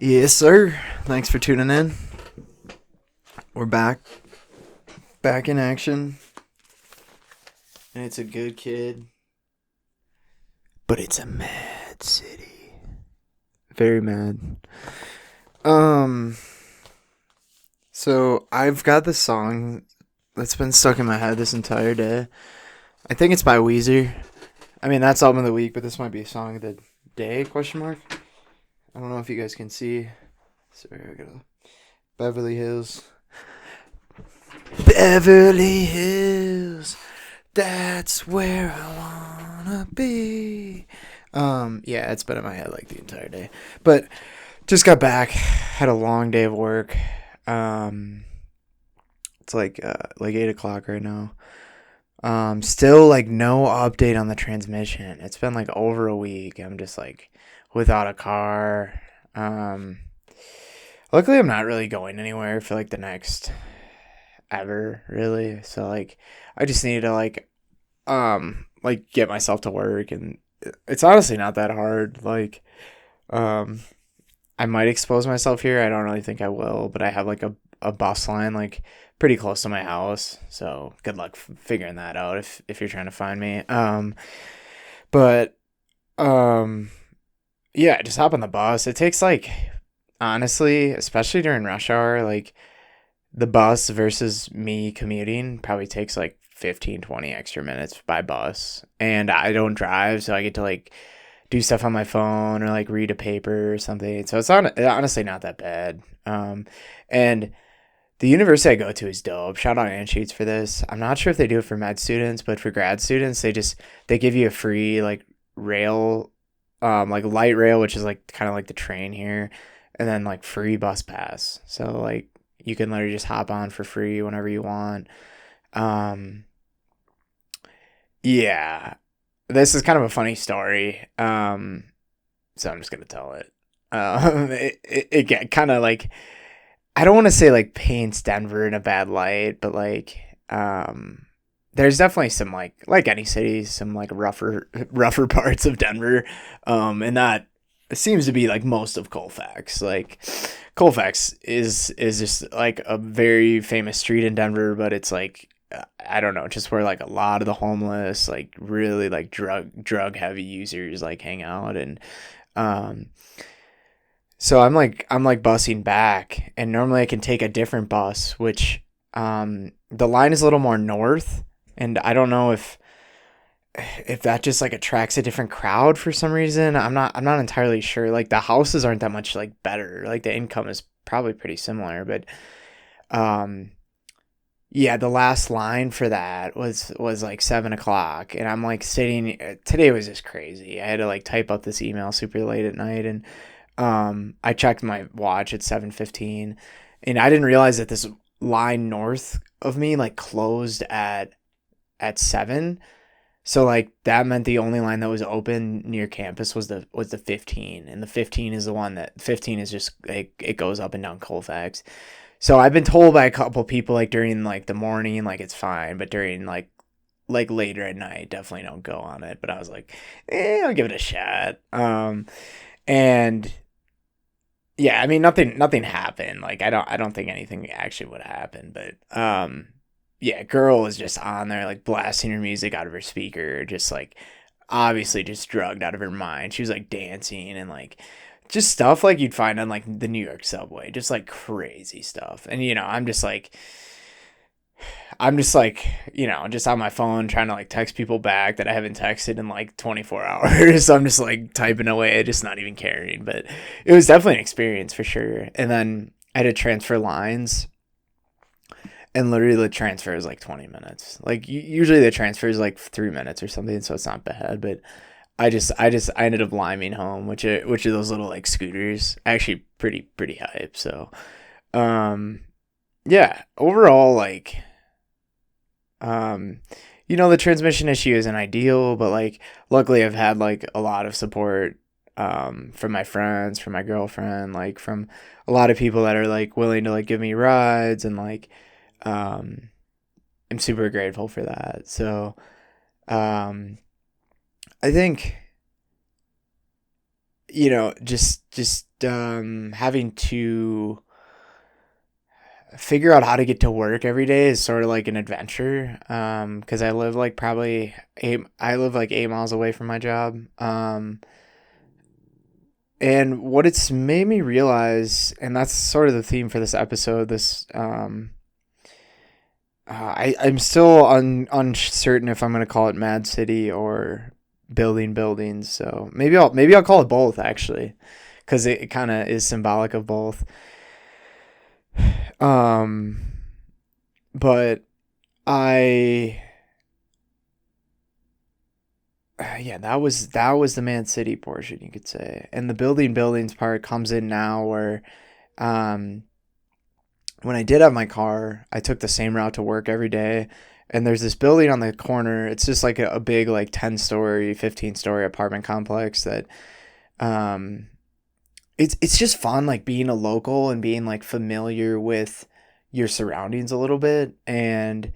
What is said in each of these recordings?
Yes, sir. Thanks for tuning in. We're back in action, and it's a good kid, but it's a mad city. Very mad. Um, so I've got this song that's been stuck in my head this entire day. I think it's by Weezer. I mean, that's album of the week, but this might be a song of the day? Question mark. I don't know if you guys can see. Sorry, I gotta Beverly Hills. Beverly Hills. That's where I wanna be. Yeah, it's been in my head like the entire day. But just got back, had a long day of work. Um, it's like 8 o'clock right now. Still like no update on the transmission. It's been like over a week. I'm just like without a car. Um, Luckily I'm not really going anywhere for like the next ever really. So like I just need to like get myself to work, and it's honestly not that hard. Um I might expose myself here. I don't really think I will, but I have like a bus line like pretty close to my house. So good luck figuring that out if you're trying to find me. But um yeah, just hop on the bus. It takes like honestly, especially during rush hour, like the bus versus me commuting probably takes like 15, 20 extra minutes by bus. And I don't drive, so I get to like do stuff on my phone or like read a paper or something. So it's honestly not that bad. And the university I go to is dope. Shout out Ansheets for this. I'm not sure if they do it for med students, but for grad students, they give you a free like rail, like light rail, which is like kind of like the train here, and then like free bus pass. So like you can literally just hop on for free whenever you want. Um, yeah, this is kind of a funny story. So I'm just gonna tell it. It get kind of like I don't want to say like paints Denver in a bad light, but like there's definitely some like any city, some like rougher parts of Denver, and that seems to be like most of Colfax. Like Colfax is just like a very famous street in Denver, but it's like I don't know, just where like a lot of the homeless, like really like drug heavy users like hang out. And um so I'm like busing back, and normally I can take a different bus, which the line is a little more north, and I don't know if that just like attracts a different crowd for some reason. I'm not entirely sure. Like the houses aren't that much like better. Like the income is probably pretty similar, but um yeah, the last line for that was like 7 o'clock, and I'm like sitting. Today was just crazy. I had to like type up this email super late at night, and I checked my watch at 7:15, and I didn't realize that this line north of me like closed at 7. So like that meant the only line that was open near campus was the 15, and the 15 is the one that 15 is just like it goes up and down Colfax. So I've been told by a couple people like during like the morning like it's fine, but during like later at night definitely don't go on it. But I was like, I'll give it a shot. And yeah, I mean nothing happened. Like I don't think anything actually would happen, but yeah, girl was just on there like blasting her music out of her speaker, just like obviously just drugged out of her mind. She was like dancing and like just stuff like you'd find on like the New York subway, just like crazy stuff. And I'm just like, just on my phone trying to like text people back that I haven't texted in like 24 hours. So I'm just like typing away, just not even caring. But it was definitely an experience for sure. And then I had to transfer lines, and literally the transfer is like 20 minutes. Like usually the transfer is like 3 minutes or something, so it's not bad. But I ended up liming home, which are those little like scooters, actually pretty hype. So um yeah, overall like um, the transmission issue isn't ideal, but like luckily I've had like a lot of support from my friends, from my girlfriend, like from a lot of people that are like willing to like give me rides, and like um I'm super grateful for that. So um I think just having to figure out how to get to work every day is sort of like an adventure. Because I live like 8 miles away from my job. And what it's made me realize, and that's sort of the theme for this episode, I'm still uncertain if I'm going to call it Mad City or Building Buildings. So maybe I'll call it both, actually, because it kind of is symbolic of both. Um, but I yeah, that was the Man City portion, you could say, and the Building Buildings part comes in now, where um when I did have my car, I took the same route to work every day. And there's this building on the corner. It's just like a big, like 10-story, 15-story apartment complex that um it's just fun, like being a local and being like familiar with your surroundings a little bit. And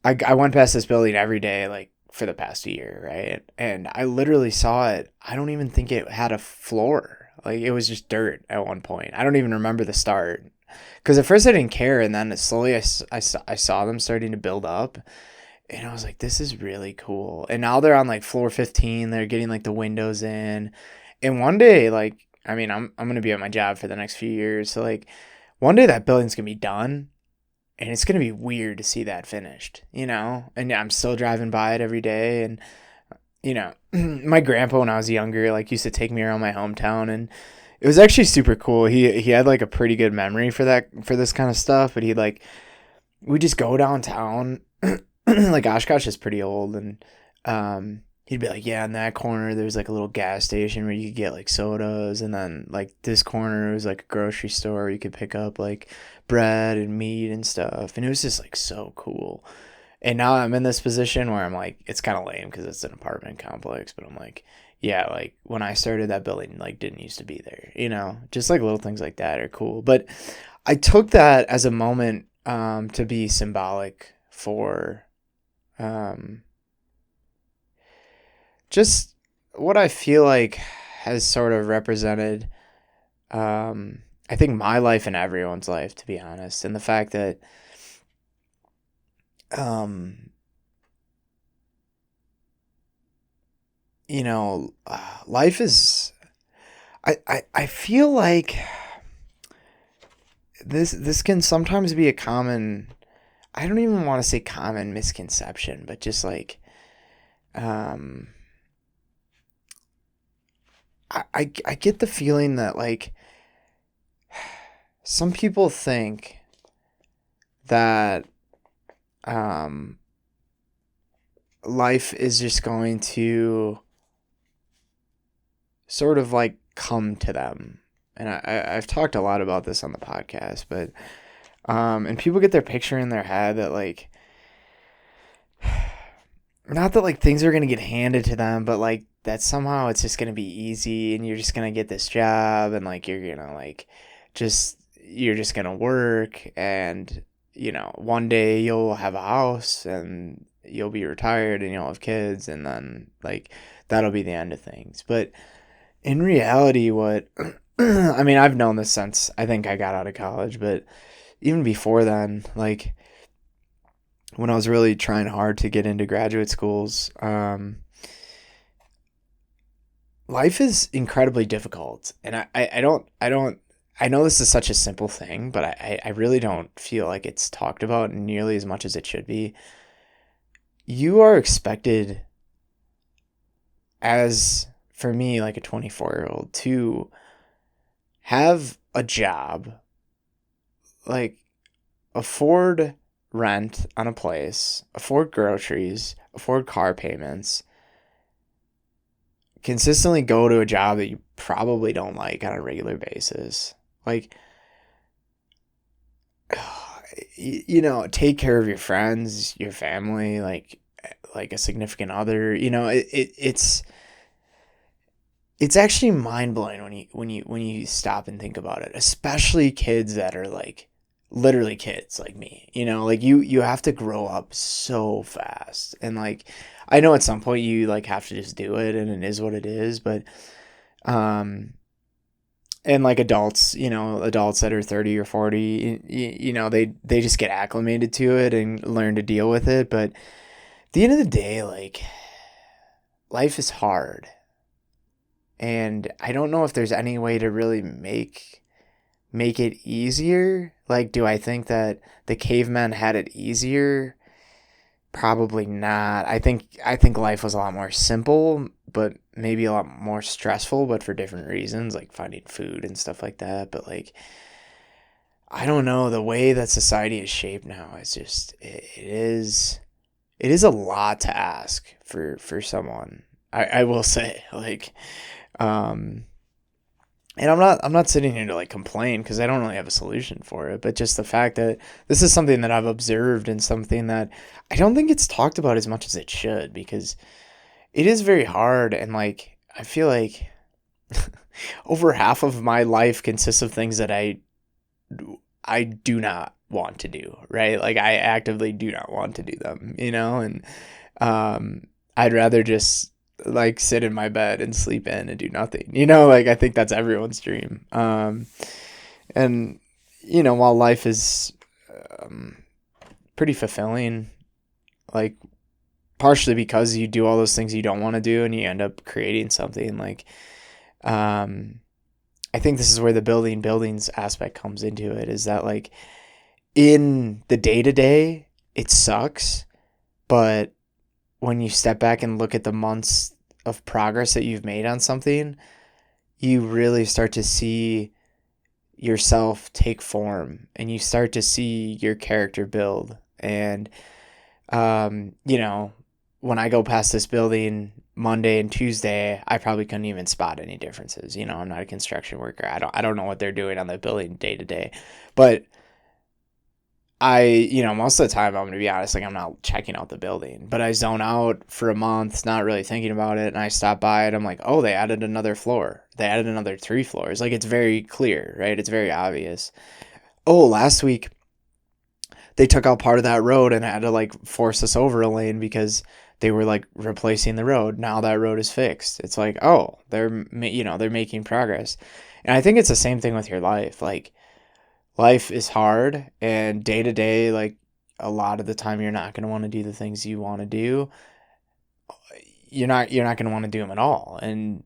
I went past this building every day, like for the past year, right? And I literally saw it. I don't even think it had a floor. Like it was just dirt at one point. I don't even remember the start. Because at first I didn't care, and then slowly I saw them starting to build up, and I was like, this is really cool. And now they're on like floor 15. They're getting like the windows in. And one day, like, I mean, I'm going to be at my job for the next few years. So like one day that building's going to be done, and it's going to be weird to see that finished, you know? And I'm still driving by it every day. And, my grandpa, when I was younger, like used to take me around my hometown, and it was actually super cool. He had like a pretty good memory for this kind of stuff, but we just go downtown. Like Oshkosh is pretty old, and he'd be like, yeah, in that corner there's like a little gas station where you could get like sodas, and then like this corner was like a grocery store where you could pick up like bread and meat and stuff, and it was just like so cool. And now I'm in this position where I'm like, it's kind of lame because it's an apartment complex, but I'm like, yeah, like when I started, that building like didn't used to be there, just like little things like that are cool. But I took that as a moment to be symbolic for um, just what I feel like has sort of represented, I think, my life and everyone's life, to be honest. And the fact that, um, life is, I feel like this can sometimes be a common, I don't even want to say common misconception, but just like, um, I get the feeling that like some people think that um, life is just going to sort of like come to them. And I've talked a lot about this on the podcast, but and people get their picture in their head that like, not that like things are gonna get handed to them, but like that somehow it's just gonna be easy, and you're just gonna get this job, and like you're gonna like you're just gonna work, and one day you'll have a house, and you'll be retired, and you'll have kids, and then like that'll be the end of things. But in reality, what I mean, I've known this since I think I got out of college, but even before then, like when I was really trying hard to get into graduate schools, life is incredibly difficult. And I know this is such a simple thing, but I really don't feel like it's talked about nearly as much as it should be. You are expected, as for me, like a 24-year-old, to have a job, like afford rent on a place, afford groceries, afford car payments, consistently go to a job that you probably don't like on a regular basis. Like, take care of your friends, your family, like a significant other. It's actually mind blowing when you stop and think about it, especially kids that are like literally kids like me. Like you have to grow up so fast, and like I know at some point you like have to just do it, and it is what it is. But Um, and like adults, adults that are 30 or 40, they just get acclimated to it and learn to deal with it. But at the end of the day, like, life is hard. And I don't know if there's any way to really make it easier. Like, do I think that the cavemen had it easier? Probably not. I think life was a lot more simple, but maybe a lot more stressful, but for different reasons, like finding food and stuff like that. But like, I don't know, the way that society is shaped now is just it is a lot to ask for someone. I will say, like, um and I'm not sitting here to like complain because I don't really have a solution for it, but just the fact that this is something that I've observed and something that I don't think it's talked about as much as it should, because it is very hard. And like, I feel like over half of my life consists of things that I do not want to do, right? Like, I actively do not want to do them, and um I'd rather just like sit in my bed and sleep in and do nothing. Like, I think that's everyone's dream. And while life is um pretty fulfilling, like, partially because you do all those things you don't want to do and you end up creating something, like, um I think this is where the building buildings aspect comes into it, is that like, in the day to day it sucks, but when you step back and look at the months of progress that you've made on something, you really start to see yourself take form, and you start to see your character build. And when I go past this building Monday and Tuesday, I probably couldn't even spot any differences. I'm not a construction worker. I don't know what they're doing on the building day to day. But most of the time, I'm going to be honest, like, I'm not checking out the building, but I zone out for a month, not really thinking about it. And I stop by it. I'm like, oh, they added another floor. They added another 3 floors. Like, it's very clear, right? It's very obvious. Oh, last week they took out part of that road and had to like force us over a lane because they were like replacing the road. Now that road is fixed. It's like, oh, they're making progress. And I think it's the same thing with your life. Like, life is hard, and day to day, like, a lot of the time you're not going to want to do the things you want to do. You're not going to want to do them at all. And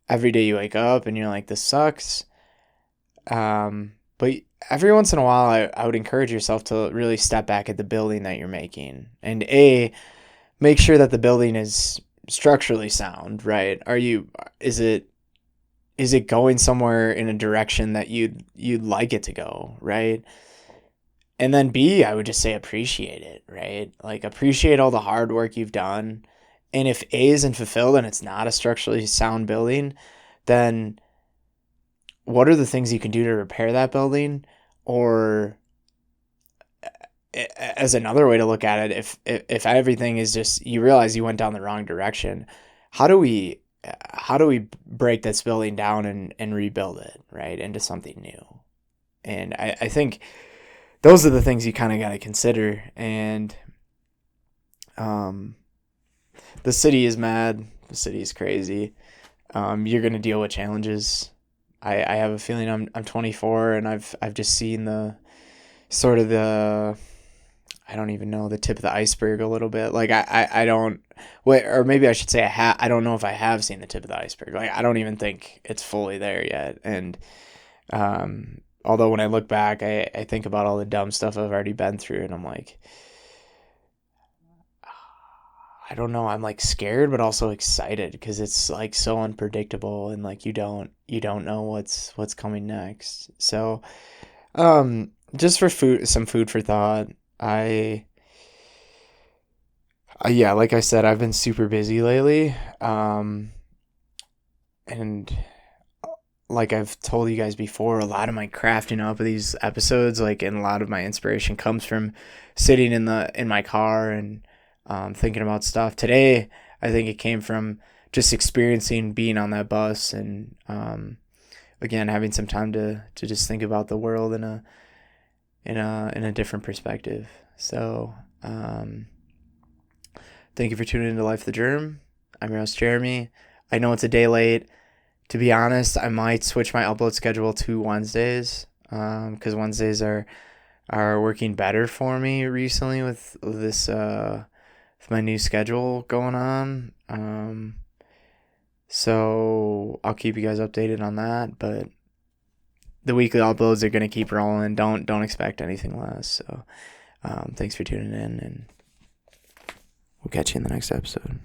every day you wake up and you're like, this sucks. But every once in a while, I would encourage yourself to really step back at the building that you're making, and make sure that the building is structurally sound, right? Is it going somewhere in a direction that you'd like it to go, right? And then B, I would just say appreciate it, right? Like, appreciate all the hard work you've done. And if A isn't fulfilled and it's not a structurally sound building, then what are the things you can do to repair that building? Or, as another way to look at it, if everything is just, you realize you went down the wrong direction, how do we break this building down and rebuild it, right, into something new? And I think those are the things you kind of got to consider. And um, the city is mad. The city is crazy. You're gonna deal with challenges. I have a feeling I'm 24 and I've just seen the sort of the, I don't even know, the tip of the iceberg a little bit. Like, I don't, wait, or maybe I should say I don't know if I have seen the tip of the iceberg. Like, I don't even think it's fully there yet. And although when I look back, I think about all the dumb stuff I've already been through, and I'm like, I don't know. I'm like scared, but also excited because it's like so unpredictable, and like you don't know what's coming next. So, just for some food for thought. I Yeah, like I said, I've been super busy lately. And like I've told you guys before, a lot of my crafting up of these episodes, like, and a lot of my inspiration comes from sitting in my car and thinking about stuff. Today, I think it came from just experiencing being on that bus, and again, having some time to just think about the world in a different perspective. So, thank you for tuning into Life of the Germ. I'm your host, Jeremy. I know it's a day late. To be honest, I might switch my upload schedule to Wednesdays, because Wednesdays are working better for me recently with this with my new schedule going on. So I'll keep you guys updated on that, but the weekly uploads are gonna keep rolling. Don't expect anything less. So thanks for tuning in, and we'll catch you in the next episode.